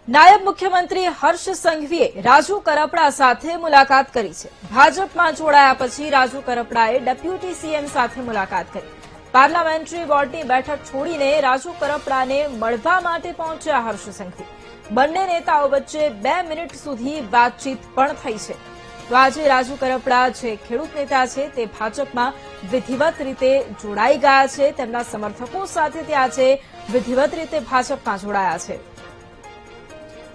નાયબ મુખ્યમંત્રી હર્ષ સંઘવીએ રાજુ કરપડા સાથે મુલાકાત કરી છે। ભાજપમાં જોડાયા પછી રાજુ કરપડાએ ડેપ્યુટી સીએમ સાથે મુલાકાત કરી। પાર્લામેન્ટરી બોર્ડની બેઠક છોડીને રાજુ કરપડાને મળવા માટે પહોંચ્યા હર્ષ સંઘવી। બંને નેતાઓ વચ્ચે 2 મિનિટ સુધી વાતચીત પણ થઈ છે। તો આજે રાજુ કરપડા જે ખેડૂત નેતા છે તે ભાજપમાં વિધિવત રીતે જોડાઈ ગયા છે। તેમના સમર્થકો સાથે તે આજે વિધિવત રીતે ભાજપમાં જોડાયા છે।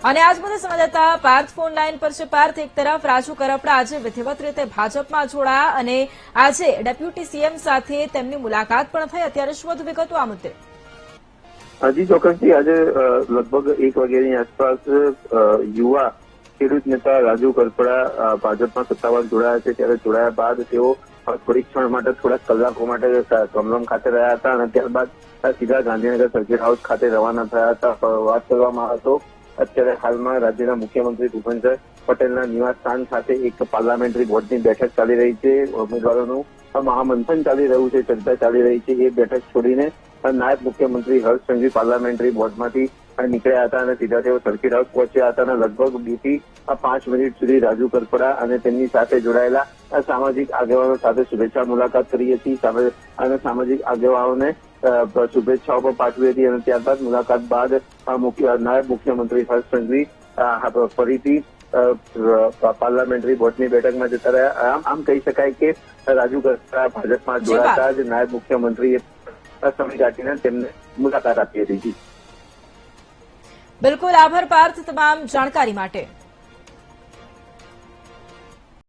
અને આજ મુદ્દે સંવાદદાતા પાર્થ ફોન લાઈન પર છે। પાર્થ, એક તરફ રાજુ કરપડા આજે વિધિવત રીતે ભાજપમાં જોડાયા અને આજે ડેપ્યુટી સીએમ સાથે તેમની મુલાકાત પણ થઈ। અત્યારે શું વધુ વિગતો આ મુદ્દે? જી ચોક્કસથી આજે લગભગ 1 વાગ્યાની આસપાસ યુવા ખેડૂત નેતા રાજુ કરપડા ભાજપમાં સત્તાવાર જોડાયા છે। ત્યારે જોડાયા બાદ તેઓ થોડીક ક્ષણ માટે થોડાક કલાકો માટે કમલમ ખાતે રહ્યા હતા અને ત્યારબાદ સીધા ગાંધીનગર સર્કિટ હાઉસ ખાતે રવાના થયા હતા। વાત કરવામાં આવે તો અત્યારે હાલમાં રાજ્યના મુખ્યમંત્રી ભૂપેન્દ્ર પટેલના નિવાસ સ્થાન ખાતે એક પાર્લામેન્ટરી બોર્ડની બેઠક ચાલી રહી છે। ઉમેદવારોનું મહામંથન ચાલી રહ્યું છે, ચર્ચા ચાલી રહી છે। એ બેઠક છોડીને નાયબ મુખ્યમંત્રી હર્ષ સંઘવી પાર્લામેન્ટરી બોર્ડમાંથી નીકળ્યા હતા અને સીધા તેઓ સર્કિટ હાઉસ પહોંચ્યા હતા અને લગભગ 2 થી 5 મિનિટ સુધી રાજુ કરપડા અને તેમની સાથે જોડાયેલા સામાજિક આગેવાનો સાથે શુભેચ્છા મુલાકાત કરી હતી અને સામાજિક આગેવાનોને શુભેચ્છાઓ પણ પાઠવી હતી અને ત્યારબાદ મુલાકાત બાદ નાયબ મુખ્યમંત્રી હર્ષ સંઘવી ફરીથી પાર્લામેન્ટરી બોર્ડની બેઠકમાં જતા રહ્યા। આમ કહી શકાય કે રાજુ કરપડા ભાજપમાં જોડાતા જ નાયબ મુખ્યમંત્રીએ સમય કાઢીને તેમને મુલાકાત આપી હતી। બિલકુલ, આભાર પાર્થ તમામ જાણકારી માટે।